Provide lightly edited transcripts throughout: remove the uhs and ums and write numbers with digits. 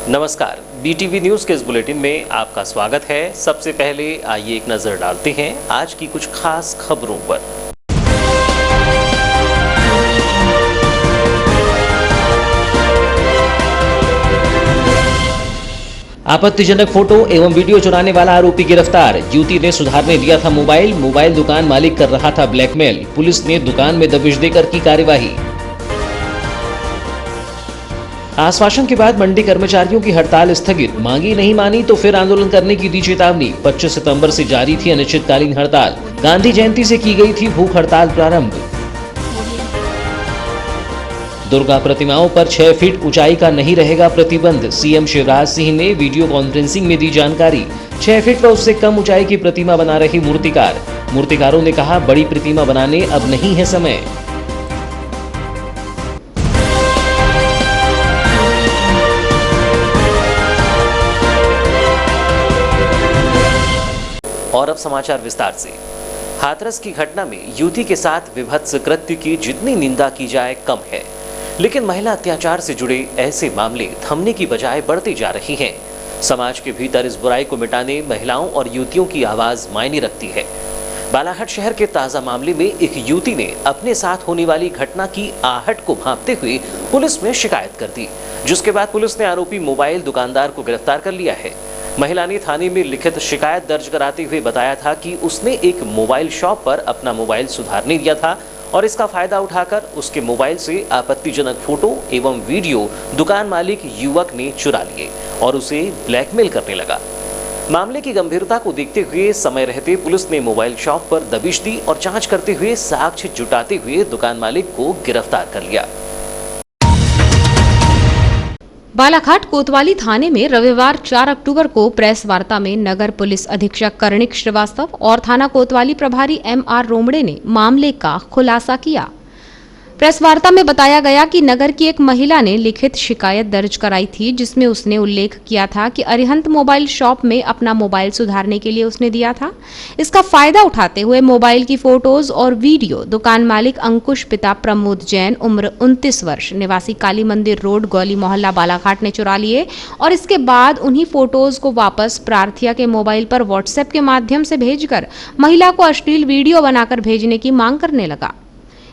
नमस्कार, BTV news के इस बुलेटिन में आपका स्वागत है। सबसे पहले आइए एक नजर डालते हैं आज की कुछ खास खबरों पर। आपत्तिजनक फोटो एवं वीडियो चुराने वाला आरोपी गिरफ्तार। युवती ने सुधारने दिया था मोबाइल दुकान मालिक कर रहा था ब्लैकमेल। पुलिस ने दुकान में दबिश देकर की कार्यवाही। आश्वासन के बाद मंडी कर्मचारियों की हड़ताल स्थगित। मांगी नहीं मानी तो फिर आंदोलन करने की दी चेतावनी। 25 सितंबर से जारी थी अनिश्चितकालीन हड़ताल। गांधी जयंती से की गई थी भूख हड़ताल प्रारंभ। दुर्गा प्रतिमाओं पर 6 फीट ऊंचाई का नहीं रहेगा प्रतिबंध। सीएम शिवराज सिंह ने वीडियो कॉन्फ्रेंसिंग में दी जानकारी। 6 फीट व उससे कम ऊंचाई की प्रतिमा बना रही मूर्तिकार। मूर्तिकारों ने कहा, बड़ी प्रतिमा बनाने अब नहीं है समय। और अब समाचार विस्तार से। हाथरस की घटना में युवती के साथ विभत्स कृत्य की जितनी निंदा की जाए कम है, लेकिन महिला अत्याचार से जुड़े ऐसे मामले थमने की बजाय बढ़ते जा रही हैं। समाज के भीतर इस बुराई को मिटाने महिलाओं और युवतियों की आवाज मायने रखती है। बालाघाट शहर के ताजा मामले में एक युवती ने अपने साथ होने वाली घटना की आहट को भांपते हुए पुलिस में शिकायत कर दी, जिसके बाद पुलिस ने आरोपी मोबाइल दुकानदार को गिरफ्तार कर लिया है। महिला ने थाने में लिखित शिकायत दर्ज कराते हुए बताया था कि उसने एक मोबाइल शॉप पर अपना मोबाइल सुधारने दिया था और इसका फायदा उठाकर उसके मोबाइल से आपत्तिजनक फोटो एवं वीडियो दुकान मालिक युवक ने चुरा लिए और उसे ब्लैकमेल करने लगा। मामले की गंभीरता को देखते हुए समय रहते पुलिस ने मोबाइल शॉप पर दबिश दी और जांच करते हुए साक्ष्य जुटाते हुए दुकान मालिक को गिरफ्तार कर लिया। बालाघाट कोतवाली थाने में रविवार 4 अक्टूबर को प्रेस वार्ता में नगर पुलिस अधीक्षक कर्णिक श्रीवास्तव और थाना कोतवाली प्रभारी MR रोमड़े ने मामले का खुलासा किया। प्रेस वार्ता में बताया गया कि नगर की एक महिला ने लिखित शिकायत दर्ज कराई थी, जिसमें उसने उल्लेख किया था कि अरिहंत मोबाइल शॉप में अपना मोबाइल सुधारने के लिए उसने दिया था। इसका फायदा उठाते हुए मोबाइल की फोटोज और वीडियो दुकान मालिक अंकुश पिता प्रमोद जैन उम्र 29 वर्ष निवासी काली मंदिर रोड गौली मोहल्ला बालाघाट ने चुरा लिए और इसके बाद उन्हीं फोटोज को वापस प्रार्थिया के मोबाइल पर व्हाट्सएप के माध्यम से भेजकर महिला को अश्लील वीडियो बनाकर भेजने की मांग करने लगा।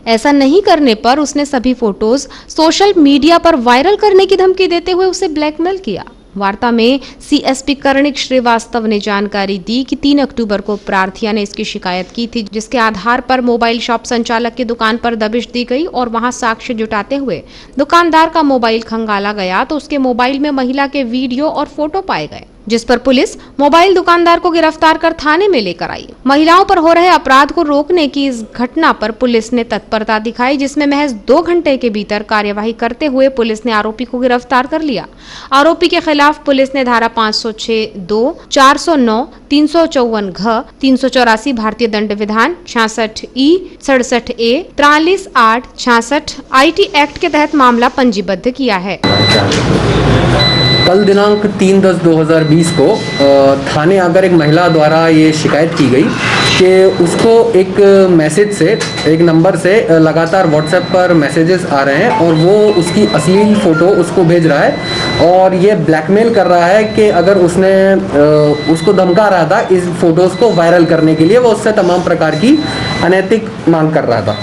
ऐसा नहीं करने पर उसने सभी फोटोज सोशल मीडिया पर वायरल करने की धमकी देते हुए उसे ब्लैकमेल किया। वार्ता में CSP कर्णिक श्रीवास्तव ने जानकारी दी कि 3 अक्टूबर को प्रार्थिया ने इसकी शिकायत की थी, जिसके आधार पर मोबाइल शॉप संचालक की दुकान पर दबिश दी गई और वहां साक्ष्य जुटाते हुए दुकानदार का मोबाइल खंगाला गया तो उसके मोबाइल में महिला के वीडियो और फोटो पाए गए, जिस पर पुलिस मोबाइल दुकानदार को गिरफ्तार कर थाने में लेकर आई। महिलाओं पर हो रहे अपराध को रोकने की इस घटना पर पुलिस ने तत्परता दिखाई, जिसमें महज 2 घंटे के भीतर कार्यवाही करते हुए पुलिस ने आरोपी को गिरफ्तार कर लिया। आरोपी के खिलाफ पुलिस ने धारा 506(2), 409, 354 घ, 384 भारतीय दंड विधान, 66E, 67A, 43(8), 66 IT एक्ट के तहत मामला पंजीबद्ध किया है। कल दिनांक 3/10/2020 को थाने आकर एक महिला द्वारा ये शिकायत की गई कि उसको एक मैसेज से, एक नंबर से लगातार व्हाट्सएप पर मैसेजेस आ रहे हैं और वो उसकी अश्लील फ़ोटो उसको भेज रहा है और ये ब्लैकमेल कर रहा है कि अगर उसने उसको धमका रहा था इस फ़ोटोज़ को वायरल करने के लिए, वो उससे तमाम प्रकार की अनैतिक मांग कर रहा था।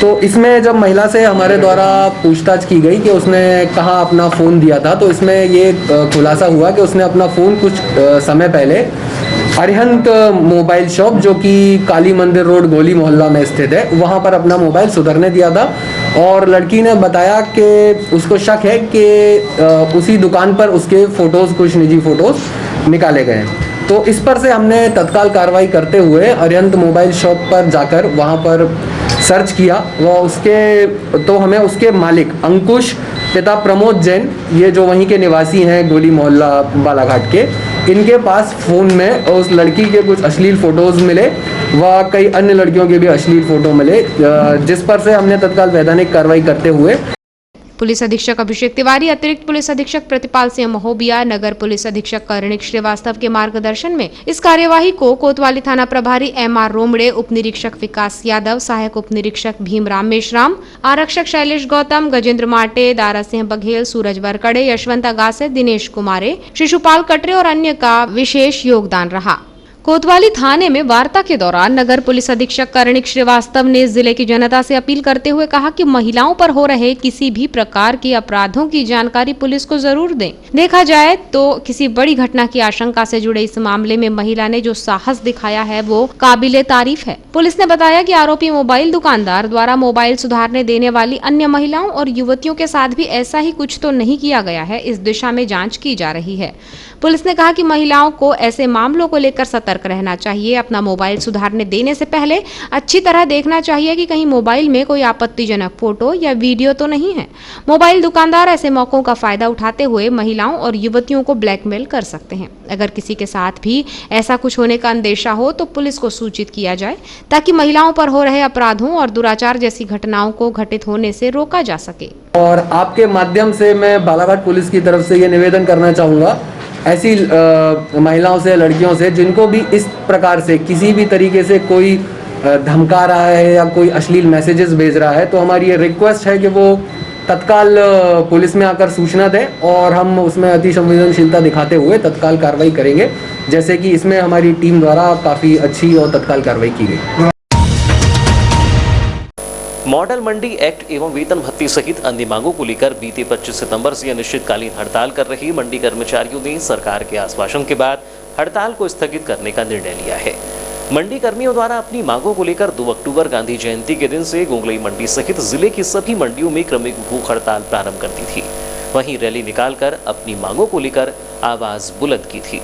तो इसमें जब महिला से हमारे द्वारा पूछताछ की गई कि उसने कहाँ अपना फ़ोन दिया था, तो इसमें ये खुलासा हुआ कि उसने अपना फ़ोन कुछ समय पहले अरिहंत मोबाइल शॉप, जो कि काली मंदिर रोड गोली मोहल्ला में स्थित है, वहाँ पर अपना मोबाइल सुधरने दिया था और लड़की ने बताया कि उसको शक है कि उसी दुकान पर उसके फ़ोटोज़, कुछ निजी फ़ोटोज़ निकाले गए हैं। तो इस पर से हमने तत्काल कार्रवाई करते हुए अरिहंत मोबाइल शॉप पर जाकर वहाँ पर सर्च किया तो हमें उसके मालिक अंकुश पिता प्रमोद जैन, ये जो वहीं के निवासी हैं गोली मोहल्ला बालाघाट के, इनके पास फ़ोन में उस लड़की के कुछ अश्लील फ़ोटोज़ मिले व कई अन्य लड़कियों के भी अश्लील फ़ोटो मिले, जिस पर से हमने तत्काल वैधानिक कार्रवाई करते हुए पुलिस अधीक्षक अभिषेक तिवारी, अतिरिक्त पुलिस अधीक्षक प्रतिपाल सिंह महोबिया, नगर पुलिस अधीक्षक कर्णिक श्रीवास्तव के मार्गदर्शन में इस कार्यवाही को कोतवाली थाना प्रभारी MR रोमड़े, उप निरीक्षक विकास यादव, सहायक उप निरीक्षक भीमराम मेश्राम, आरक्षक शैलेश गौतम, गजेंद्र माटे, दारा सिंह बघेल, सूरज वरकड़े, यशवंत अगासे, दिनेश कुमारे, शिशुपाल कटरे और अन्य का विशेष योगदान रहा। कोतवाली थाने में वार्ता के दौरान नगर पुलिस अधीक्षक कर्णिक श्रीवास्तव ने जिले की जनता से अपील करते हुए कहा कि महिलाओं पर हो रहे किसी भी प्रकार के अपराधों की जानकारी पुलिस को जरूर दें। देखा जाए तो किसी बड़ी घटना की आशंका से जुड़े इस मामले में महिला ने जो साहस दिखाया है वो काबिले तारीफ है। पुलिस ने बताया कि आरोपी मोबाइल दुकानदार द्वारा मोबाइल सुधारने देने वाली अन्य महिलाओं और युवतियों के साथ भी ऐसा ही कुछ तो नहीं किया गया है। इस दिशा में जाँच की जा रही है। पुलिस ने कहा कि महिलाओं को ऐसे मामलों को लेकर सतर्क रहना चाहिए। अपना मोबाइल सुधारने देने से पहले अच्छी तरह देखना चाहिए कि कहीं मोबाइल में कोई आपत्तिजनक फोटो या वीडियो तो नहीं है। मोबाइल दुकानदार ऐसे मौकों का फायदा उठाते हुए महिलाओं और युवतियों को ब्लैकमेल कर सकते हैं। अगर किसी के साथ भी ऐसा कुछ होने का अंदेशा हो तो पुलिस को सूचित किया जाए ताकि महिलाओं पर हो रहे अपराधों और दुराचार जैसी घटनाओं को घटित होने से रोका जा सके। और आपके माध्यम से मैं बालाघाट पुलिस की तरफ से ये निवेदन करना चाहूँगा ऐसी महिलाओं से, लड़कियों से जिनको भी इस प्रकार से किसी भी तरीके से कोई धमका रहा है या कोई अश्लील मैसेजेस भेज रहा है, तो हमारी ये रिक्वेस्ट है कि वो तत्काल पुलिस में आकर सूचना दें और हम उसमें अति संवेदनशीलता दिखाते हुए तत्काल कार्रवाई करेंगे, जैसे कि इसमें हमारी टीम द्वारा काफ़ी अच्छी और तत्काल कार्रवाई की गई। मॉडल मंडी एक्ट एवं वेतन भत्ते सहित अन्य मांगों को लेकर बीते 25 सितंबर से अनिश्चितकालीन हड़ताल कर रही मंडी कर्मचारियों ने सरकार के आश्वासन के बाद हड़ताल को स्थगित करने का निर्णय लिया है। मंडी कर्मियों द्वारा अपनी मांगों को लेकर 2 अक्टूबर गांधी जयंती के दिन से गोंगलई मंडी सहित जिले की सभी मंडियों में क्रमिक भूख हड़ताल प्रारंभ कर दी थी। वहीं रैली निकालकर अपनी मांगों को लेकर आवाज बुलंद की थी।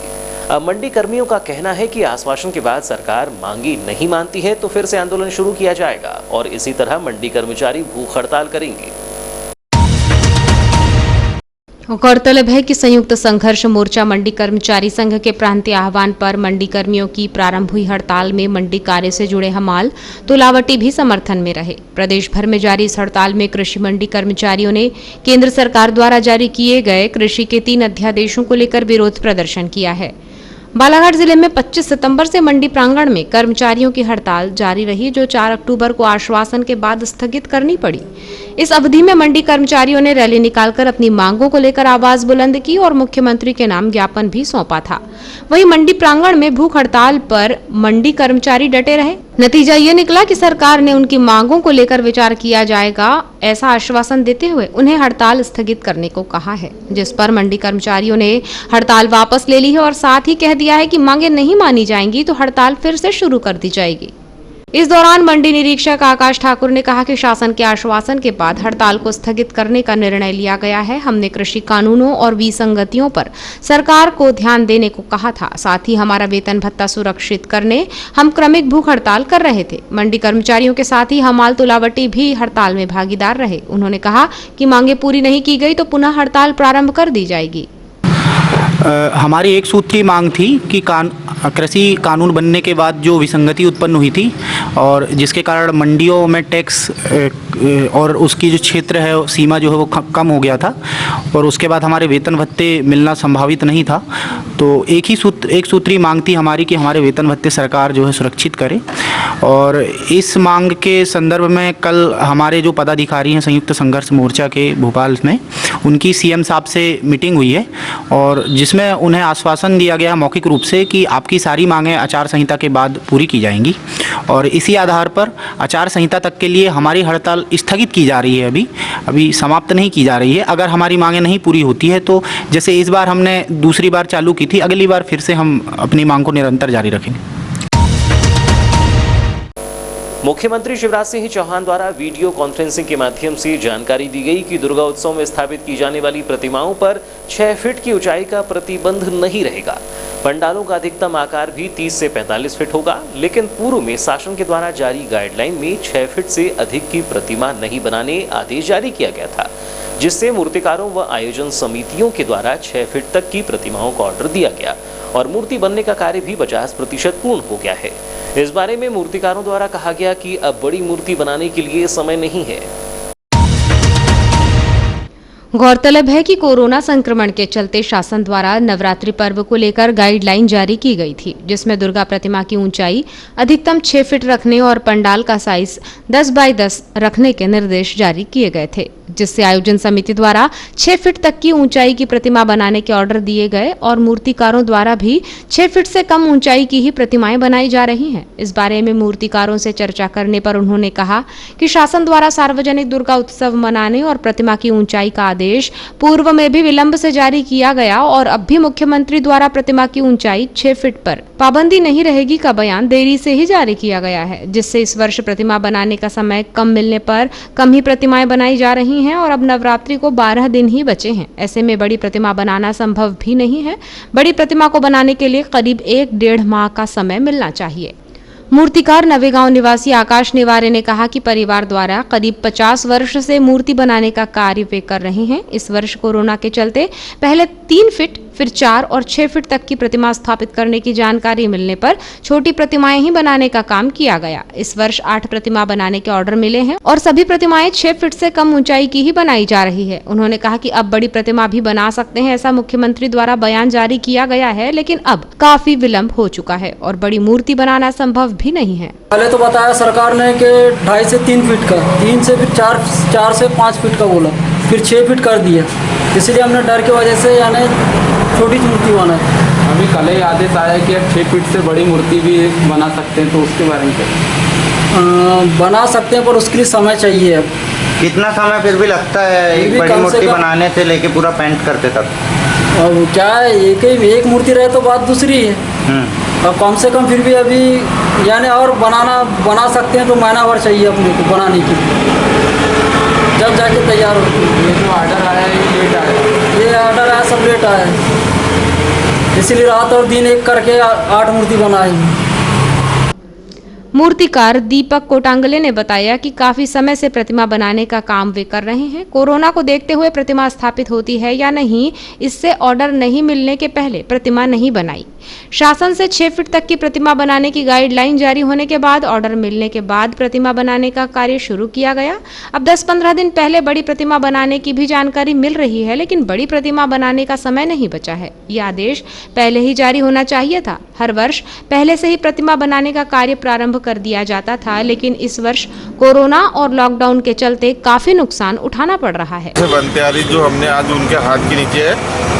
अब मंडी कर्मियों का कहना है कि आश्वासन के बाद सरकार मांगी नहीं मानती है तो फिर से आंदोलन शुरू किया जाएगा और इसी तरह मंडी कर्मचारी भूख हड़ताल करेंगे। गौरतलब है कि संयुक्त संघर्ष मोर्चा मंडी कर्मचारी संघ के प्रांतीय आह्वान पर मंडी कर्मियों की प्रारंभ हुई हड़ताल में मंडी कार्य से जुड़े हमाल तुलावटी भी समर्थन में रहे। प्रदेश भर में जारी इस हड़ताल में कृषि मंडी कर्मचारियों ने केंद्र सरकार द्वारा जारी किए गए कृषि के 3 अध्यादेशों को लेकर विरोध प्रदर्शन किया है। बालाघाट जिले में 25 सितंबर से मंडी प्रांगण में कर्मचारियों की हड़ताल जारी रही, जो 4 अक्टूबर को आश्वासन के बाद स्थगित करनी पड़ी। इस अवधि में मंडी कर्मचारियों ने रैली निकालकर अपनी मांगों को लेकर आवाज बुलंद की और मुख्यमंत्री के नाम ज्ञापन भी सौंपा था। वहीं मंडी प्रांगण में भूख हड़ताल पर मंडी कर्मचारी डटे रहे। नतीजा ये निकला कि सरकार ने उनकी मांगों को लेकर विचार किया जाएगा ऐसा आश्वासन देते हुए उन्हें हड़ताल स्थगित करने को कहा है, जिस पर मंडी कर्मचारियों ने हड़ताल वापस ले ली है और साथ ही कह दिया है कि मांगे नहीं मानी जाएंगी तो हड़ताल फिर से शुरू कर दी जाएगी। इस दौरान मंडी निरीक्षक आकाश ठाकुर ने कहा कि शासन के आश्वासन के बाद हड़ताल को स्थगित करने का निर्णय लिया गया है। हमने कृषि कानूनों और विसंगतियों पर सरकार को ध्यान देने को कहा था। साथ ही हमारा वेतन भत्ता सुरक्षित करने हम क्रमिक भूख हड़ताल कर रहे थे। मंडी कर्मचारियों के साथ ही हमाल तुलावटी भी हड़ताल में भागीदार रहे। उन्होंने कहा कि मांगे पूरी नहीं की गई तो पुनः हड़ताल प्रारंभ कर दी जाएगी। हमारी एक सूत्री मांग थी कि कृषि कानून बनने के बाद जो विसंगति उत्पन्न हुई थी और जिसके कारण मंडियों में टैक्स और उसकी जो क्षेत्र है सीमा जो है वो कम हो गया था और उसके बाद हमारे वेतन भत्ते मिलना संभावित नहीं था, तो एक सूत्री मांग थी हमारी कि हमारे वेतन भत्ते सरकार जो है सुरक्षित करे। और इस मांग के संदर्भ में कल हमारे जो पदाधिकारी हैं संयुक्त संघर्ष मोर्चा के भोपाल में, उनकी सीएम साहब से मीटिंग हुई है और जिसमें उन्हें आश्वासन दिया गया मौखिक रूप से कि आपकी सारी मांगें आचार संहिता के बाद पूरी की जाएंगी और इसी आधार पर आचार संहिता तक के लिए हमारी हड़ताल स्थगित की जा रही है, अभी समाप्त नहीं की जा रही है। अगर हमारी मांगें नहीं पूरी होती है तो जैसे इस बार हमने दूसरी बार चालू की थी, अगली बार फिर से हम अपनी मांग को निरंतर जारी रखेंगे। मुख्यमंत्री शिवराज सिंह चौहान द्वारा वीडियो कॉन्फ्रेंसिंग के माध्यम से जानकारी दी गई कि दुर्गा उत्सव में स्थापित की जाने वाली प्रतिमाओं पर 6 फीट की ऊंचाई का प्रतिबंध नहीं रहेगा। पंडालों का अधिकतम आकार भी 30 से 45 फीट होगा, लेकिन पूर्व में शासन के द्वारा जारी गाइडलाइन में 6 फीट से अधिक की प्रतिमा नहीं बनाने आदेश जारी किया गया था, जिससे मूर्तिकारों व आयोजन समितियों के द्वारा 6 फीट तक की प्रतिमाओं का ऑर्डर दिया गया और मूर्ति बनने का कार्य भी 50% पूर्ण हो गया है। इस बारे में मूर्तिकारों द्वारा कहा गया कि अब बड़ी मूर्ति बनाने के लिए समय नहीं है। गौरतलब है कि कोरोना संक्रमण के चलते शासन द्वारा नवरात्रि पर्व को लेकर गाइडलाइन जारी की गई थी, जिसमें दुर्गा प्रतिमा की ऊंचाई अधिकतम 6 फीट रखने और पंडाल का साइज 10 बाय 10 रखने के निर्देश जारी किए गए थे, जिससे आयोजन समिति द्वारा 6 फीट तक की ऊंचाई की प्रतिमा बनाने के ऑर्डर दिए गए और मूर्तिकारों द्वारा भी 6 फीट से कम ऊंचाई की ही प्रतिमाएं बनाई जा रही हैं। इस बारे में मूर्तिकारों से चर्चा करने पर उन्होंने कहा कि शासन द्वारा सार्वजनिक दुर्गा उत्सव मनाने और प्रतिमा की ऊंचाई का आदेश पूर्व में भी विलंब से जारी किया गया और अब भी मुख्यमंत्री द्वारा प्रतिमा की ऊंचाई 6 फीट पर पाबंदी नहीं रहेगी का बयान देरी से ही जारी किया गया है, जिससे इस वर्ष प्रतिमा बनाने का समय कम मिलने पर कम ही प्रतिमाएं बनाई जा रही हैं और अब नवरात्रि को 12 दिन ही बचे हैं। ऐसे में बड़ी प्रतिमा बनाना संभव भी नहीं है। बड़ी प्रतिमा को बनाने के लिए करीब 1-1.5 माह का समय मिलना चाहिए। मूर्तिकार नवेगांव निवासी आकाश निवारे ने कहा कि परिवार द्वारा करीब 50 वर्ष से मूर्ति बनाने का कार्य वे कर रहे हैं। इस वर्ष कोरोना के चलते पहले 3 फीट, फिर 4 और 6 फीट तक की प्रतिमा स्थापित करने की जानकारी मिलने पर छोटी प्रतिमाएं ही बनाने का काम किया गया। इस वर्ष 8 प्रतिमा बनाने के ऑर्डर मिले हैं और सभी प्रतिमाएं 6 फीट से कम ऊंचाई की ही बनाई जा रही है। उन्होंने कहा कि अब बड़ी प्रतिमा भी बना सकते हैं, ऐसा मुख्यमंत्री द्वारा बयान जारी किया गया है, लेकिन अब काफी विलंब हो चुका है और बड़ी मूर्ति बनाना संभव भी नहीं है। पहले तो बताया सरकार ने कि 2.5 से 3 फीट का, 3 से फिर 4 से 5 फीट का बोला, फिर 6 फीट कर दिया। इसलिए हमने डर की वजह से यानी छोटी मूर्ति बनाई। अभी कल ही आदेश आया कि अब 6 फीट से बड़ी मूर्ति भी बना सकते हैं, तो उसके बारे में क्या? बना सकते हैं पर उसके लिए समय चाहिए। अब कितना समय फिर भी लगता है एक बड़ी मूर्ति बनाने से लेके पूरा पेंट करते तक? अब क्या है, एक मूर्ति रहे तो बात दूसरी है। अब कम से कम फिर भी अभी यानी और बना सकते हैं तो महीना भर चाहिए अपने को बनाने की, जब जाके तैयार हो। ये जो ऑर्डर आया है ये लेट आया? ये ऑर्डर आया सब लेट आया है, इसीलिए रात और दिन एक करके 8 मूर्ति बनाई। मूर्तिकार दीपक कोटांगले ने बताया कि काफी समय से प्रतिमा बनाने का काम वे कर रहे हैं। कोरोना को देखते हुए प्रतिमा स्थापित होती है या नहीं, इससे ऑर्डर नहीं मिलने के पहले प्रतिमा नहीं बनाई। शासन से 6 फीट तक की प्रतिमा बनाने की गाइडलाइन जारी होने के बाद ऑर्डर मिलने के बाद प्रतिमा बनाने का कार्य शुरू किया गया। अब 10-15 दिन पहले बड़ी प्रतिमा बनाने की भी जानकारी मिल रही है, लेकिन बड़ी प्रतिमा बनाने का समय नहीं बचा है। यह आदेश पहले ही जारी होना चाहिए था। हर वर्ष पहले से ही प्रतिमा बनाने का कार्य प्रारंभ कर दिया जाता था, लेकिन इस वर्ष कोरोना और लॉकडाउन के चलते काफी नुकसान उठाना पड़ रहा है। बनते आ रही जो हमने आज उनके हाथ के नीचे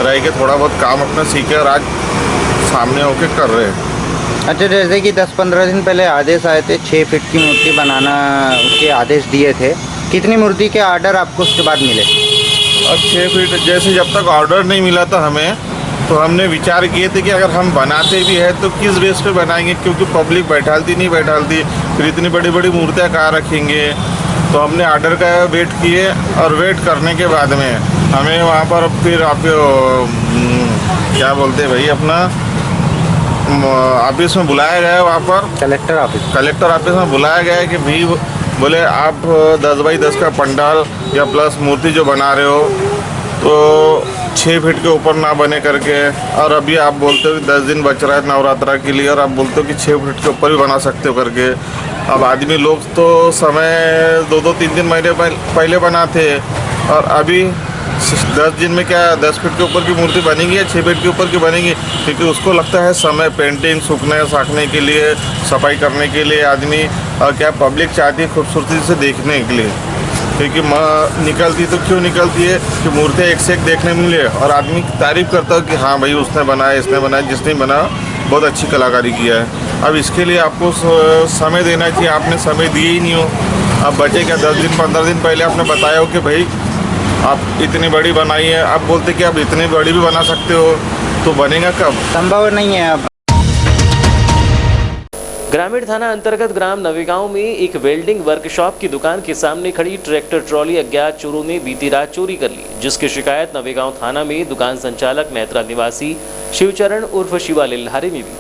रह के थोड़ा बहुत काम अपना सीखे और आज सामने होके कर रहे हैं। अच्छा, जैसे कि 10-15 दिन पहले आदेश आए थे 6 फीट की मूर्ति बनाना के आदेश दिए थे, कितनी मूर्ति के ऑर्डर आपको उसके बाद मिले? और 6 फीट जैसे जब तक ऑर्डर नहीं मिला था हमें, तो हमने विचार किए थे कि अगर हम बनाते भी हैं तो किस बेस पे बनाएंगे, क्योंकि पब्लिक नहीं बैठालती, फिर इतनी बड़ी बड़ी मूर्तियाँ कहाँ रखेंगे। तो हमने ऑर्डर का वेट किए और वेट करने के बाद में हमें वहाँ पर फिर आप क्या बोलते हैं भाई अपना ऑफिस में बुलाया गया, वहाँ पर कलेक्टर ऑफिस में बुलाया गया है कि भाई बोले आप 10 बाई 10 का पंडाल या प्लस मूर्ति जो बना रहे हो तो 6 फीट के ऊपर ना बने करके, और अभी आप बोलते हो कि 10 दिन बच रहा है नवरात्रा के लिए और आप बोलते हो कि 6 फीट के ऊपर भी बना सकते हो करके। अब आदमी लोग तो समय 2-3 महीने पहले बनाते और अभी 10 दिन में क्या 10 फीट के ऊपर की मूर्ति बनेगी या 6 फीट के ऊपर की बनेगी, क्योंकि उसको लगता है समय पेंटिंग सूखने साखने के लिए, सफाई करने के लिए आदमी, और क्या पब्लिक चाहती है खूबसूरती से देखने के लिए, क्योंकि निकलती तो क्यों निकलती है कि मूर्तियाँ एक से एक देखने मिले और आदमी तारीफ़ करता है कि हाँ भाई उसने बनाया, इसने बनाया, जिसने बनाया बहुत अच्छी कलाकारी किया है। अब इसके लिए आपको समय देना चाहिए, आपने समय दिए ही नहीं हो। अब बचे क्या 10 दिन 15 दिन पहले आपने बताया हो कि भाई आप इतनी बड़ी बनाई है, आप बोलते कि आप इतनी बड़ी भी बना सकते हो, तो बनेगा कब? संभव नहीं है। अब ग्रामीण थाना अंतर्गत ग्राम नवेगांव में एक वेल्डिंग वर्कशॉप की दुकान के सामने खड़ी ट्रैक्टर ट्रॉली अज्ञात चोरों ने बीती रात चोरी कर ली, जिसकी शिकायत नवेगांव थाना में दुकान संचालक नेत्रा निवासी शिवचरण उर्फ शिवा लिल्हारे ने दी।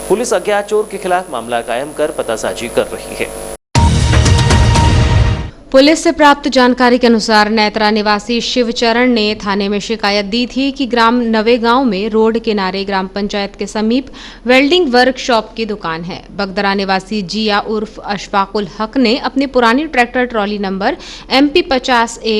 पुलिस अज्ञात चोर के खिलाफ मामला कायम कर पतासाजी कर रही है। पुलिस से प्राप्त जानकारी के अनुसार नेत्रा निवासी शिवचरण ने थाने में शिकायत दी थी कि ग्राम नवेगांव में रोड किनारे ग्राम पंचायत के समीप वेल्डिंग वर्कशॉप की दुकान है। बगदरा निवासी जिया उर्फ अशफाकुल हक ने अपनी पुरानी tractor trolley number MP 50A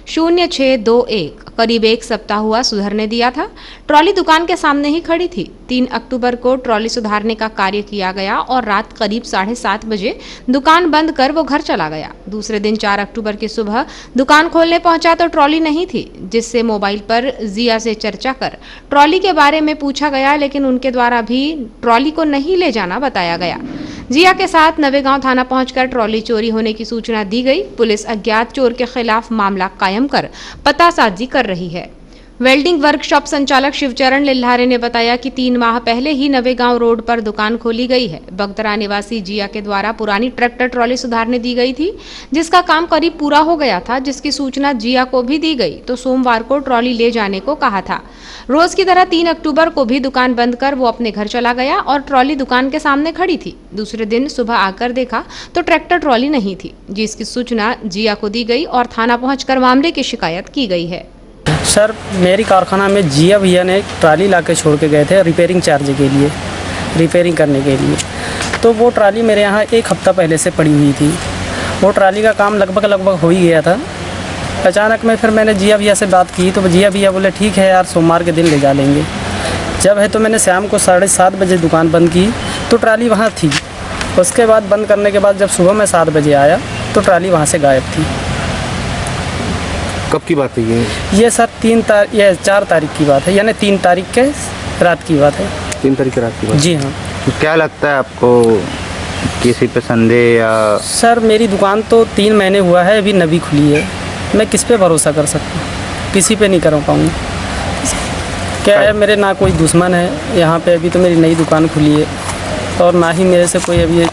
0621 करीब 1 सप्ताह हुआ सुधरने दिया था। ट्रॉली दुकान के सामने ही खड़ी थी। 3 अक्टूबर को ट्रॉली सुधारने का कार्य किया गया और रात करीब 7:30 बजे दुकान बंद कर वो घर चला गया। दूसरे दिन 4 अक्टूबर की सुबह दुकान खोलने पहुंचा तो ट्रॉली नहीं थी, जिससे मोबाइल पर जिया से चर्चा कर ट्रॉली के बारे में पूछा गया, लेकिन उनके द्वारा भी ट्रॉली को नहीं ले जाना बताया गया। जिया के साथ नवेगांव थाना पहुंचकर ट्रॉली चोरी होने की सूचना दी गई। पुलिस अज्ञात चोर के खिलाफ मामला कायम कर पतासाजी कर रही है। वेल्डिंग वर्कशॉप संचालक शिवचरण लिल्हारे ने बताया कि 3 माह पहले ही नवेगांव रोड पर दुकान खोली गई है। बगदरा निवासी जिया के द्वारा पुरानी ट्रैक्टर ट्रॉली सुधारने दी गई थी, जिसका काम करीब पूरा हो गया था, जिसकी सूचना जिया को भी दी गई तो सोमवार को ट्रॉली ले जाने को कहा था। रोज की तरह 3 अक्टूबर को भी दुकान बंद कर वो अपने घर चला गया और ट्रॉली दुकान के सामने खड़ी थी। दूसरे दिन सुबह आकर देखा तो ट्रैक्टर ट्रॉली नहीं थी, जिसकी सूचना जिया को दी गई और थाना पहुंचकर मामले की शिकायत की गई है। सर, मेरी कारखाना में जिया भैया ने ट्राली ला के छोड़ के गए थे रिपेयरिंग चार्ज के लिए, रिपेयरिंग करने के लिए। तो वो ट्राली मेरे यहाँ 1 हफ्ता पहले से पड़ी हुई थी। वो ट्राली का काम लगभग हो ही गया था। अचानक में फिर मैंने जिया भैया से बात की तो जिया भैया बोले ठीक है यार, सोमवार के दिन ले जा लेंगे। जब है तो मैंने शाम को 7:30 बजे दुकान बंद की तो ट्राली वहाँ थी। उसके बाद बंद करने के बाद जब सुबह मैं 7 बजे आया तो ट्राली वहाँ से गायब थी। कब की बात है ये सर 4 तारीख की बात है, यानी 3 तारीख के रात की बात है। 3 तारीख की रात की बात? जी हाँ। तो क्या लगता है आपको, किसी पे संदेह या? सर, मेरी दुकान तो 3 महीने हुआ है, अभी नवी खुली है। मैं किस पे भरोसा कर सकता हूँ? किसी पे नहीं कर पाऊँगा। क्या है, मेरे ना कोई दुश्मन है यहाँ पे, अभी तो मेरी नई दुकान खुली है और ना ही मेरे से कोई अभी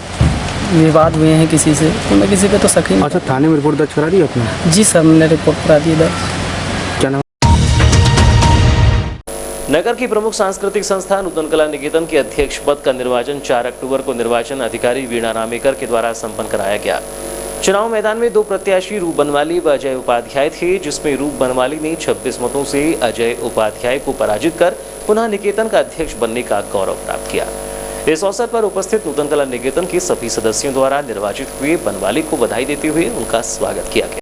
विवाद हुए हैं किसी से, तो मैं किसी पे तो शक ही नहीं। अच्छा, थाने में रिपोर्ट दर्ज करा दी आपने? जी सर, मैंने रिपोर्ट करा दी दर्ज। क्या नाम? नगर की प्रमुख सांस्कृतिक संस्था नूतन कला निकेतन के अध्यक्ष पद का निर्वाचन 4 अक्टूबर को निर्वाचन अधिकारी वीणा रामेकर के द्वारा संपन्न कराया गया। चुनाव मैदान में 2 प्रत्याशी रूप बनवाली व अजय उपाध्याय थे, जिसमें रूप बनवाली ने 26 मतों से अजय उपाध्याय को पराजित कर पुनः निकेतन का अध्यक्ष बनने का गौरव प्राप्त किया। इस अवसर पर उपस्थित नूतन कला निकेतन के सभी सदस्यों द्वारा निर्वाचित हुए बनवाली को बधाई देते हुए उनका स्वागत किया गया।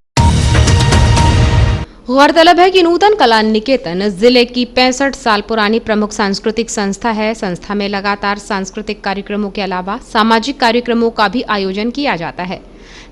गौरतलब है कि नूतन कला निकेतन जिले की 65 साल पुरानी प्रमुख सांस्कृतिक संस्था है। संस्था में लगातार सांस्कृतिक कार्यक्रमों के अलावा सामाजिक कार्यक्रमों का भी आयोजन किया जाता है।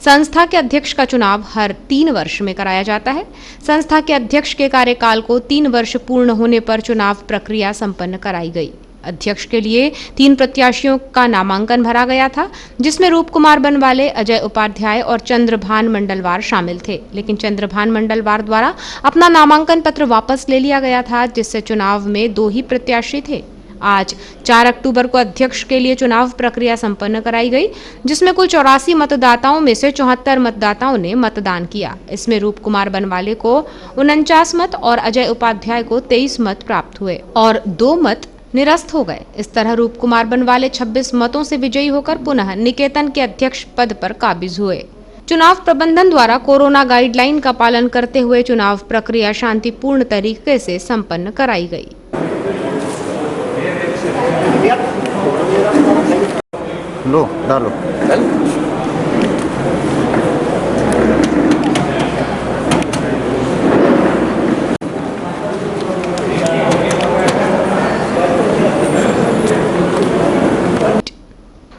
संस्था के अध्यक्ष का चुनाव हर 3 वर्ष में कराया जाता है। संस्था के अध्यक्ष के कार्यकाल को 3 वर्ष पूर्ण होने पर चुनाव प्रक्रिया संपन्न कराई गई। अध्यक्ष के लिए 3 प्रत्याशियों का नामांकन भरा गया था, जिसमें रूप कुमार बनवाले, अजय उपाध्याय और चंद्रभान मंडलवार शामिल थे, लेकिन चंद्रभान मंडलवार द्वारा अपना नामांकन पत्र वापस ले लिया गया था, जिससे चुनाव में 2 ही प्रत्याशी थे। आज 4 अक्टूबर को अध्यक्ष के लिए चुनाव प्रक्रिया संपन्न कराई गई, जिसमें कुल 84 मतदाताओं में से 74 मतदाताओं ने मतदान किया। इसमें रूप कुमार बनवाले को 49 मत और अजय उपाध्याय को 23 मत प्राप्त हुए और 2 मत निरस्त हो गए। इस तरह रूप कुमार बनवाले 26 मतों से विजयी होकर पुनः निकेतन के अध्यक्ष पद पर काबिज हुए। चुनाव प्रबंधन द्वारा कोरोना गाइडलाइन का पालन करते हुए चुनाव प्रक्रिया शांतिपूर्ण तरीके से संपन्न कराई गई। लो डालो।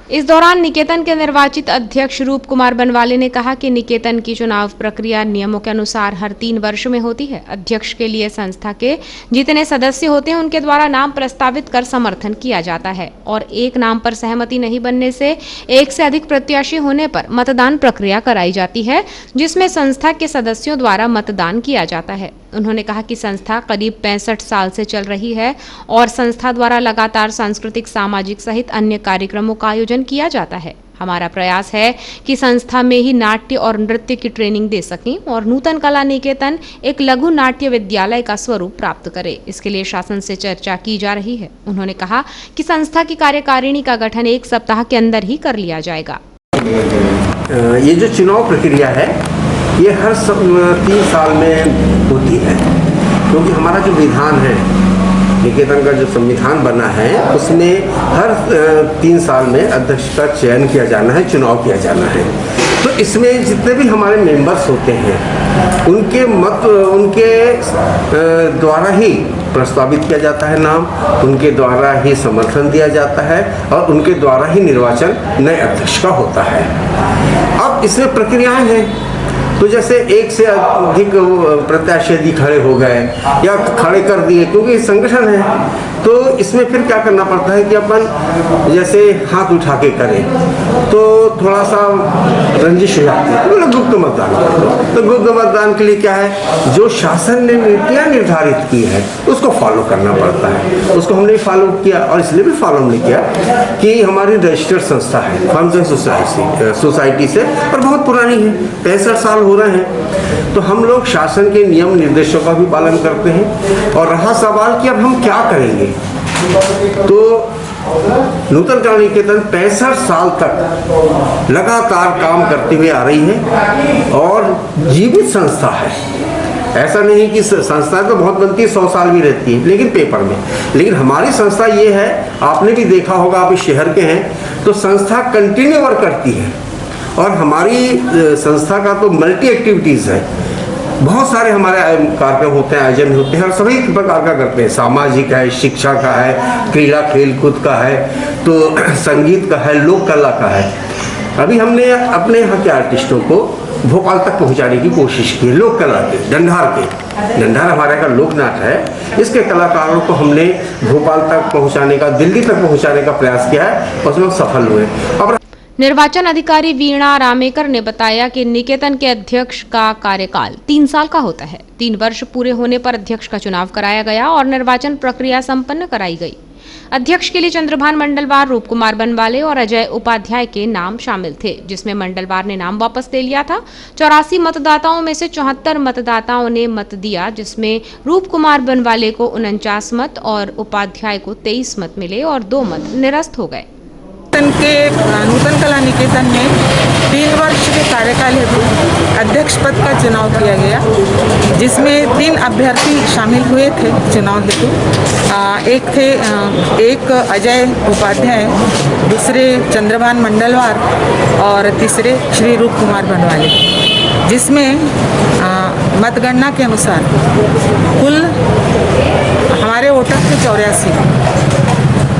इस दौरान निकेतन के निर्वाचित अध्यक्ष रूप कुमार बनवाले ने कहा कि निकेतन की चुनाव प्रक्रिया नियमों के अनुसार हर 3 वर्ष में होती है। अध्यक्ष के लिए संस्था के जितने सदस्य होते हैं उनके द्वारा नाम प्रस्तावित कर समर्थन किया जाता है और एक नाम पर सहमति नहीं बनने से 1 से अधिक प्रत्याशी होने पर मतदान प्रक्रिया कराई जाती है, जिसमें संस्था के सदस्यों द्वारा मतदान किया जाता है। उन्होंने कहा कि संस्था करीब 65 साल से चल रही है और संस्था द्वारा लगातार सांस्कृतिक, सामाजिक सहित अन्य कार्यक्रमों का आयोजन किया जाता है। हमारा प्रयास है कि संस्था में ही नाट्य और नृत्य की ट्रेनिंग दे सकें और नूतन कला निकेतन एक लघु नाट्य विद्यालय का स्वरूप प्राप्त करे। इसके लिए शासन से चर्चा की जा रही है। उन्होंने कहा कि संस्था की कार्यकारिणी का गठन 1 सप्ताह के अंदर ही कर लिया जाएगा। ये जो चुनाव प्रक्रिया है ये हर 3 साल में होती है, क्योंकि हमारा जो विधान है, निकेतन का जो संविधान बना है, उसमें हर 3 साल में अध्यक्ष का चयन किया जाना है, चुनाव किया जाना है। तो इसमें जितने भी हमारे मेंबर्स होते हैं, उनके द्वारा ही प्रस्तावित किया जाता है नाम, उनके द्वारा ही समर्थन दिया जाता है और उनके द्वारा ही निर्वाचन नए अध्यक्ष का होता है। अब इसमें प्रक्रियाएं हैं, तो जैसे एक से अधिक प्रत्याशी यदि खड़े हो गए या खड़े कर दिए, क्योंकि संगठन है, तो इसमें फिर क्या करना पड़ता है कि अपन जैसे हाथ उठा के करें तो थोड़ा सा रंजिश हो जाती है, तो गुप्त मतदान कर लो। तो गुप्त मतदान के लिए क्या है, जो शासन ने नीतियाँ निर्धारित की है उसको फॉलो करना पड़ता है। उसको हमने फॉलो किया, और इसलिए भी फॉलो हमने किया कि हमारी रजिस्टर्ड संस्था है, फर्म्स एंड सोसाइटी से, और बहुत पुरानी है, 65 साल हो रहे हैं। तो हम लोग शासन के नियम निर्देशों का भी पालन करते हैं। और रहा सवाल कि अब हम क्या करेंगे, तो नूतन कला निकेतन 65 साल तक लगातार काम करती हुई आ रही है और जीवित संस्था है। ऐसा नहीं कि संस्था तो बहुत बनती है, 100 साल भी रहती है, लेकिन पेपर में। लेकिन हमारी संस्था ये है, आपने भी देखा होगा, आप इस शहर के हैं, तो संस्था कंटिन्यू वर्क करती है। और हमारी संस्था का तो मल्टी एक्टिविटीज़ है, बहुत सारे हमारे कार्यक्रम होते हैं, आयोजन होते हैं, और सभी प्रकार का करते हैं। सामाजिक है, शिक्षा का है, क्रीड़ा खेलकूद का है, तो संगीत का है, लोक कला का है। अभी हमने अपने यहाँ के आर्टिस्टों को भोपाल तक पहुँचाने की कोशिश की, लोक कला के, डंडार हमारे का लोक नाट्य है, इसके कलाकारों को हमने भोपाल तक पहुँचाने का, दिल्ली तक पहुँचाने का प्रयास किया है, और उसमें सफल हुए। अब निर्वाचन अधिकारी वीणा रामेकर ने बताया कि निकेतन के अध्यक्ष का कार्यकाल 3 साल का होता है। 3 वर्ष पूरे होने पर अध्यक्ष का चुनाव कराया गया और निर्वाचन प्रक्रिया संपन्न कराई गई। अध्यक्ष के लिए चंद्रभान मंडलवार, रूप कुमार बनवाले और अजय उपाध्याय के नाम शामिल थे, जिसमें मंडलवार ने नाम वापस ले लिया था। 84 मतदाताओं में से 74 मतदाताओं ने मत दिया, जिसमें रूप कुमार बनवाले को 49 मत और उपाध्याय को 23 मत मिले और 2 मत निरस्त हो गए। नूतन कला निकेतन में 3 वर्ष के कार्यकाल हेतु अध्यक्ष पद का चुनाव किया गया, जिसमें 3 अभ्यर्थी शामिल हुए थे चुनाव हेतु। एक अजय उपाध्याय, दूसरे चंद्रभान मंडलवार और तीसरे श्री रूप कुमार बनवाले, जिसमें मतगणना के अनुसार कुल हमारे वोटर थे 84,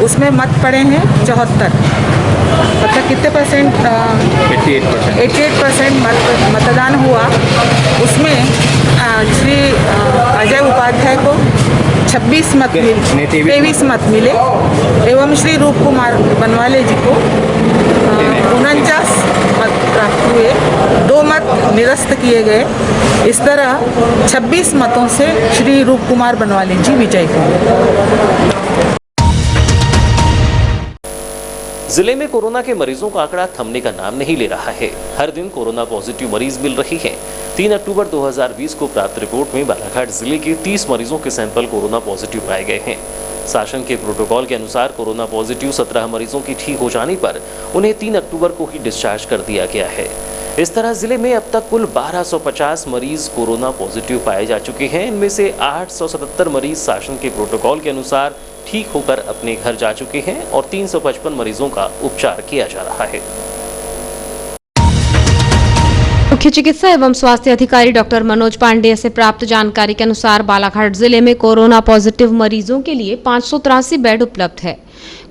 उसमें मत पड़े हैं 74, मतलब कितने परसेंट? 88% मतदान हुआ। उसमें श्री अजय उपाध्याय को 26 मत मिले, 23 मत मिले, एवं श्री रूप कुमार बनवाले जी को 49 मत प्राप्त हुए, 2 मत निरस्त किए गए। इस तरह 26 मतों से श्री रूप कुमार बनवाले जी विजयी हुए। जिले में कोरोना के मरीजों का आंकड़ा थमने का नाम नहीं ले रहा है। हर दिन कोरोना पॉजिटिव मरीज मिल रही हैं। 3 अक्टूबर 2020 को प्राप्त रिपोर्ट में बालाघाट जिले के 30 मरीजों के सैंपल कोरोना पॉजिटिव पाए गए हैं। शासन के प्रोटोकॉल के अनुसार कोरोना पॉजिटिव 17 मरीजों की ठीक हो जाने पर उन्हें 3 अक्टूबर को ही डिस्चार्ज कर दिया गया है। इस तरह जिले में अब तक कुल 1250 मरीज कोरोना पॉजिटिव पाए जा चुके हैं। इनमें से 877 मरीज शासन के प्रोटोकॉल के अनुसार ठीक होकर अपने घर जा चुके हैं और 355 मरीजों का उपचार किया जा रहा है। मुख्य चिकित्सा एवं स्वास्थ्य अधिकारी डॉक्टर मनोज पांडेय से प्राप्त जानकारी के अनुसार बालाघाट जिले में कोरोना पॉजिटिव मरीजों के लिए 583 बेड उपलब्ध है।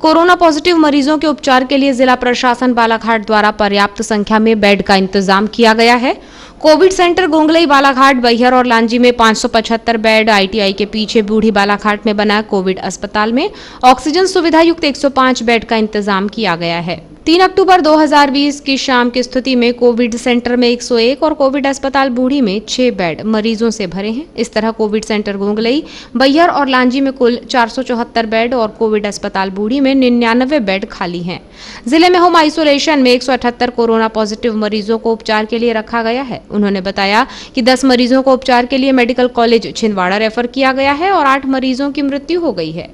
कोरोना पॉजिटिव मरीजों के उपचार के लिए जिला प्रशासन बालाघाट द्वारा पर्याप्त संख्या में बेड का इंतजाम किया गया है। कोविड सेंटर गोंगलई बालाघाट, बैहर और लांजी में 575 बेड, आईटीआई के पीछे बूढ़ी बालाघाट में बना कोविड अस्पताल में ऑक्सीजन सुविधा युक्त 105 बेड का इंतजाम किया गया है। 3 अक्टूबर 2020 की शाम की स्थिति में कोविड सेंटर में 101 और कोविड अस्पताल बूढ़ी में 6 बेड मरीजों से भरे हैं। इस तरह कोविड सेंटर गोंगलई, बैहर और लांजी में कुल 474 बेड और कोविड अस्पताल बूढ़ी में 99 बेड खाली हैं। जिले में होम आइसोलेशन में 178 कोरोना पॉजिटिव मरीजों को उपचार के लिए रखा गया है। उन्होंने बताया कि 10 मरीजों को उपचार के लिए मेडिकल कॉलेज छिंदवाड़ा रेफर किया गया है और 8 मरीजों की मृत्यु हो गई है।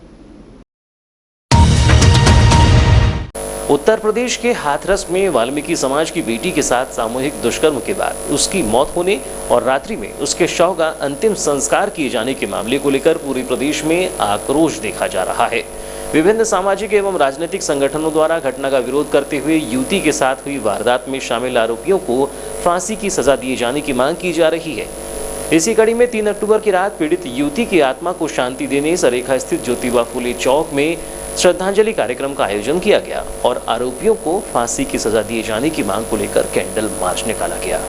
उत्तर प्रदेश के हाथरस में वाल्मीकि समाज की बेटी के साथ सामूहिक दुष्कर्म के बाद उसकी मौत होने और रात्रि में उसके शव का अंतिम संस्कार किए जाने के मामले को लेकर पूरे प्रदेश में आक्रोश देखा जा रहा है। विभिन्न सामाजिक एवं राजनीतिक संगठनों द्वारा घटना का विरोध करते हुए युवती के साथ हुई वारदात में शामिल आरोपियों को फांसी की सजा दिए जाने की मांग की जा रही है। इसी कड़ी में 3 अक्टूबर की रात पीड़ित युवती की आत्मा को शांति देने सरेखा स्थित ज्योतिबा फुले चौक में श्रद्धांजलि कार्यक्रम का आयोजन किया गया और आरोपियों को फांसी की सजा दिए जाने की मांग को लेकर कैंडल मार्च निकाला गया।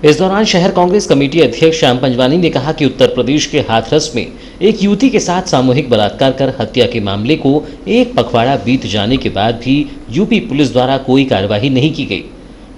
इस दौरान शहर कांग्रेस कमेटी अध्यक्ष श्याम पंजवानी ने कहा कि उत्तर प्रदेश के हाथरस में एक युवती के साथ सामूहिक बलात्कार कर हत्या के मामले को एक पखवाड़ा बीत जाने के बाद भी यूपी पुलिस द्वारा कोई कार्यवाही नहीं की गई।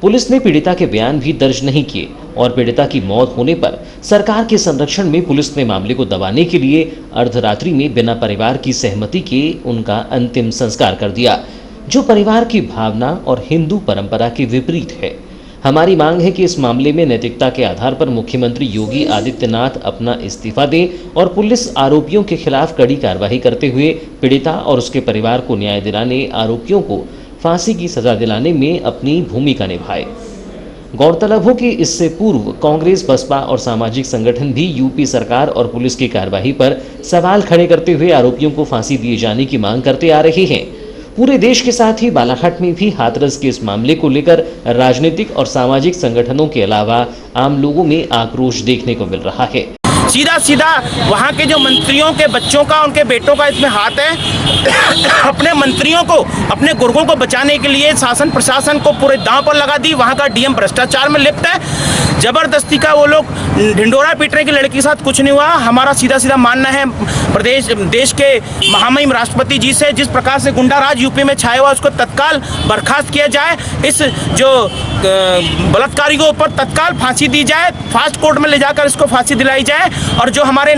पुलिस ने पीड़िता के बयान भी दर्ज नहीं किए और पीड़िता की मौत होने पर सरकार के संरक्षण में पुलिस ने मामले को दबाने के लिए अर्धरात्रि में बिना परिवार की सहमति के उनका अंतिम संस्कार कर दिया, जो परिवार की भावना और हिंदू परंपरा के विपरीत है। हमारी मांग है कि इस मामले में नैतिकता के आधार पर मुख्यमंत्री योगी आदित्यनाथ अपना इस्तीफा दें और पुलिस आरोपियों के खिलाफ कड़ी कार्रवाई करते हुए पीड़िता और उसके परिवार को न्याय दिलाने, आरोपियों को फांसी की सजा दिलाने में अपनी भूमिका निभाए। गौरतलब हो कि इससे पूर्व कांग्रेस, बसपा और सामाजिक संगठन भी यूपी सरकार और पुलिस की कार्रवाई पर सवाल खड़े करते हुए आरोपियों को फांसी दिए जाने की मांग करते आ रहे हैं। पूरे देश के साथ ही बालाघाट में भी हाथरस के इस मामले को लेकर राजनीतिक और सामाजिक संगठनों के अलावा आम लोगों में आक्रोश देखने को मिल रहा है। सीधा सीधा वहाँ के जो मंत्रियों के बच्चों का, उनके बेटों का इसमें हाथ है। अपने मंत्रियों को, अपने गुर्गों को बचाने के लिए शासन प्रशासन को पूरे दांव पर लगा दी। वहाँ का डीएम भ्रष्टाचार में लिप्त है। जबरदस्ती का वो लोग ढिंडोरा पीट रहे कि लड़की के साथ कुछ नहीं हुआ। हमारा सीधा सीधा मानना है देश के महामहिम राष्ट्रपति जी से, जिस प्रकार से गुंडा राज यूपी में छाया हुआ उसको तत्काल बर्खास्त किया जाए। इस जो बलात्कारी के ऊपर तत्काल फांसी दी जाए, फास्ट कोर्ट में ले जाकर इसको फांसी दिलाई जाए। और जो हमारे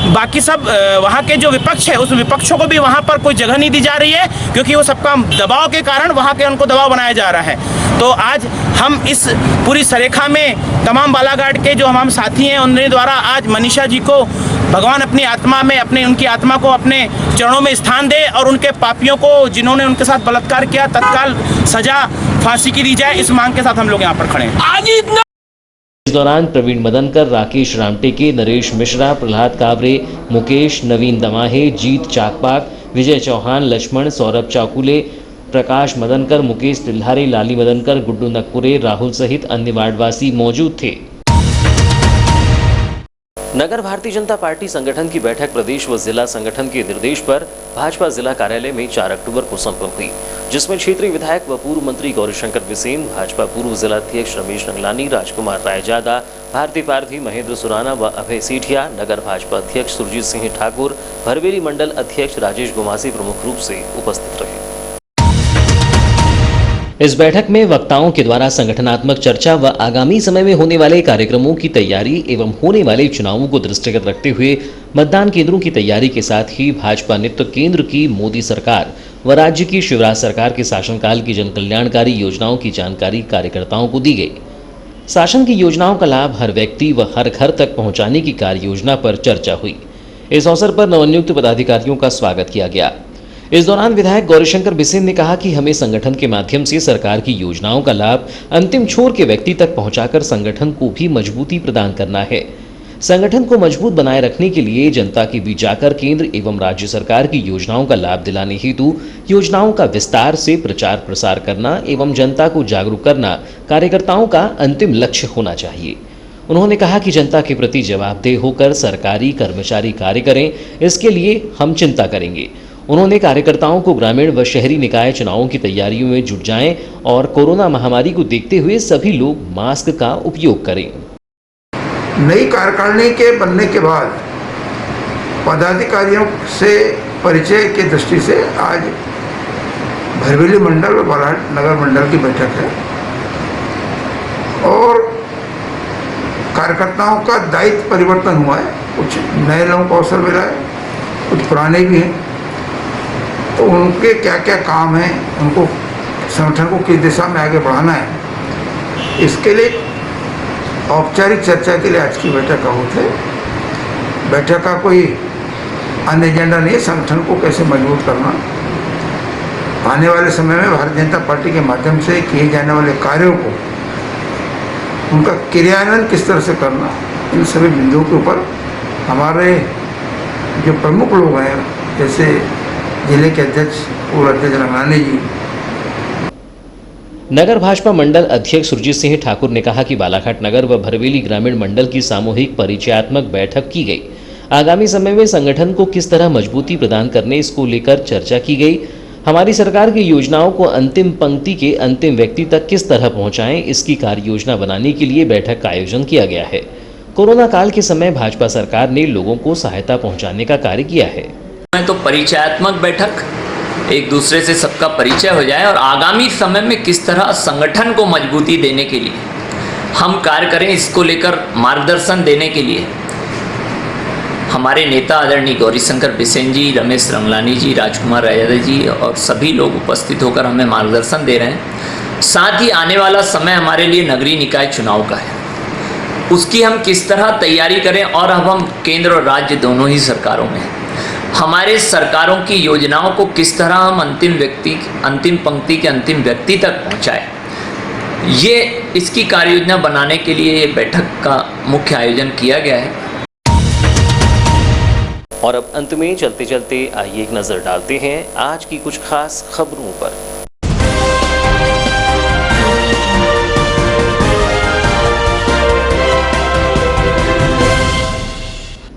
बाकी सब वहाँ के जो विपक्ष है, उस विपक्षों को भी वहाँ पर कोई जगह नहीं दी जा रही है, क्योंकि वो सबका दबाव के कारण वहाँ के उनको दबाव बनाया जा रहा है। तो आज हम इस पूरी सरेखा में तमाम बालाघाट के जो हमारे साथी हैं, उनके द्वारा आज मनीषा जी को भगवान अपनी आत्मा में उनकी आत्मा को अपने चरणों में स्थान दे और उनके पापियों को, जिन्होंने उनके साथ बलात्कार किया, तत्काल सजा फांसी की दी जाए। इस मांग के साथ हम लोग यहाँ पर खड़े हैं। इस दौरान प्रवीण मदनकर, राकेश रामटेके, नरेश मिश्रा, प्रहलाद कावरे, मुकेश, नवीन दमाहे, जीत चाकपाक, विजय चौहान, लक्ष्मण, सौरभ चाकुले, प्रकाश मदनकर, मुकेश तिल्हारे, लाली मदनकर, गुड्डू नकपुरे, राहुल सहित अन्य वार्डवासी मौजूद थे। नगर भारतीय जनता पार्टी संगठन की बैठक प्रदेश व जिला संगठन के निर्देश पर भाजपा जिला कार्यालय में 4 अक्टूबर को संपन्न हुई, जिसमें क्षेत्रीय विधायक व पूर्व मंत्री गौरीशंकर बिसेन, भाजपा पूर्व जिलाध्यक्ष रमेश रंगलानी, राजकुमार रायजादा, भारती पारधी, महेंद्र सुराना व अभय सेठिया, नगर भाजपा अध्यक्ष सुरजीत सिंह ठाकुर, भरवेली मंडल अध्यक्ष राजेश गुमासी प्रमुख रूप से उपस्थित रहे। इस बैठक में वक्ताओं के द्वारा संगठनात्मक चर्चा व आगामी समय में होने वाले कार्यक्रमों की तैयारी एवं होने वाले चुनावों को दृष्टिगत रखते हुए मतदान केंद्रों की तैयारी के साथ ही भाजपा नेतृत्व केंद्र की मोदी सरकार व राज्य की शिवराज सरकार के शासनकाल की जनकल्याणकारी योजनाओं की जानकारी कार्यकर्ताओं को दी गई। शासन की योजनाओं का लाभ हर व्यक्ति व हर घर तक पहुंचाने की कार्य योजना पर चर्चा हुई। इस अवसर पर नवनियुक्त पदाधिकारियों का स्वागत किया गया। इस दौरान विधायक गौरीशंकर बिसेन ने कहा कि हमें संगठन के माध्यम से सरकार की योजनाओं का लाभ अंतिम छोर के व्यक्ति तक पहुंचाकर संगठन को भी मजबूती प्रदान करना है। संगठन को मजबूत बनाए रखने के लिए जनता के बीच जाकर केंद्र एवं राज्य सरकार की योजनाओं का लाभ दिलाने हेतु योजनाओं का विस्तार से प्रचार प्रसार करना एवं जनता को जागरूक करना कार्यकर्ताओं का अंतिम लक्ष्य होना चाहिए। उन्होंने कहा कि जनता के प्रति जवाबदेह होकर सरकारी कर्मचारी कार्य करें, इसके लिए हम चिंता करेंगे। उन्होंने कार्यकर्ताओं को ग्रामीण व शहरी निकाय चुनावों की तैयारियों में जुट जाएं और कोरोना महामारी को देखते हुए सभी लोग मास्क का उपयोग करें। नई कार्यकारिणी के बनने के बाद पदाधिकारियों से परिचय की दृष्टि से आज भरवेली मंडल व बालाघाट नगर मंडल की बैठक है और कार्यकर्ताओं का दायित्व परिवर्तन हुआ है। कुछ नए लोगों को अवसर मिला है, कुछ पुराने भी हैं। तो उनके क्या क्या काम हैं, उनको संगठन को किस दिशा में आगे बढ़ाना है, इसके लिए औपचारिक चर्चा के लिए आज की बैठक आहूत है। बैठक का कोई अन्य एजेंडा नहीं है, संगठन को कैसे मजबूत करना आने वाले समय में भारतीय जनता पार्टी के माध्यम से किए जाने वाले कार्यों को उनका क्रियान्वयन किस तरह से करना, इन सभी बिंदुओं के ऊपर हमारे जो प्रमुख लोग हैं, जैसे जिले के अध्यक्ष पूर्व अध्यक्ष रंगानी जी, नगर भाजपा मंडल अध्यक्ष सुरजीत सिंह ठाकुर ने कहा कि बालाघाट नगर व भरवेली ग्रामीण मंडल की सामूहिक परिचयात्मक बैठक की गई। आगामी समय में संगठन को किस तरह मजबूती प्रदान करने इसको लेकर चर्चा की गई। हमारी सरकार की योजनाओं को अंतिम पंक्ति के अंतिम व्यक्ति तक किस तरह पहुंचाएं, इसकी कार्य योजना बनाने के लिए बैठक का आयोजन किया गया है। कोरोना काल के समय भाजपा सरकार ने लोगों को सहायता पहुंचाने का कार्य किया है। तो परिचयात्मक बैठक, एक दूसरे से सबका परिचय हो जाए और आगामी समय में किस तरह संगठन को मजबूती देने के लिए हम कार्य करें, इसको लेकर मार्गदर्शन देने के लिए हमारे नेता आदरणीय गौरीशंकर बिसेन जी, रमेश रंगलानी जी, राजकुमार यादव जी और सभी लोग उपस्थित होकर हमें मार्गदर्शन दे रहे हैं। साथ ही आने वाला समय हमारे लिए नगरीय निकाय चुनाव का है, उसकी हम किस तरह तैयारी करें और अब हम केंद्र और राज्य दोनों ही सरकारों में हैं। हमारे सरकारों की योजनाओं को किस तरह हम अंतिम पंक्ति के अंतिम व्यक्ति तक पहुंचाएं, ये इसकी कार्य योजना बनाने के लिए ये बैठक का मुख्य आयोजन किया गया है। और अब अंत में चलते चलते आइए एक नजर डालते हैं आज की कुछ खास खबरों पर।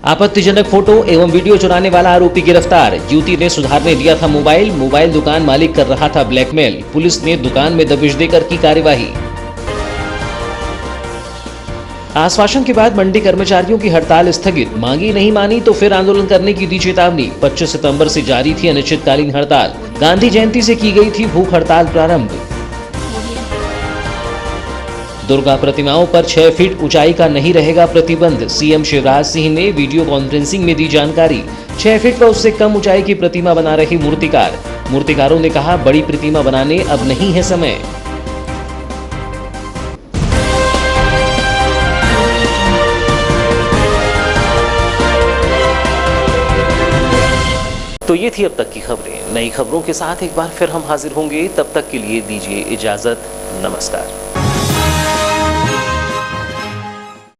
आपत्तिजनक फोटो एवं वीडियो चुराने वाला आरोपी गिरफ्तार। युवती ने सुधारने दिया था मोबाइल दुकान मालिक कर रहा था ब्लैकमेल। पुलिस ने दुकान में दबिश देकर की कार्यवाही। आश्वासन के बाद मंडी कर्मचारियों की हड़ताल स्थगित, मांगी नहीं मानी तो फिर आंदोलन करने की दी चेतावनी। 25 सितंबर से जारी थी अनिश्चितकालीन हड़ताल। गांधी जयंती से की गई थी भूख हड़ताल प्रारंभ। दुर्गा प्रतिमाओं पर 6 फीट ऊंचाई का नहीं रहेगा प्रतिबंध। सीएम शिवराज सिंह ने वीडियो कॉन्फ्रेंसिंग में दी जानकारी। 6 फीट व उससे कम ऊंचाई की प्रतिमा बना रही मूर्तिकारों ने कहा, बड़ी प्रतिमा बनाने अब नहीं है समय। तो ये थी अब तक की खबरें। नई खबरों के साथ एक बार फिर हम हाजिर होंगे, तब तक के लिए दीजिए इजाजत। नमस्कार।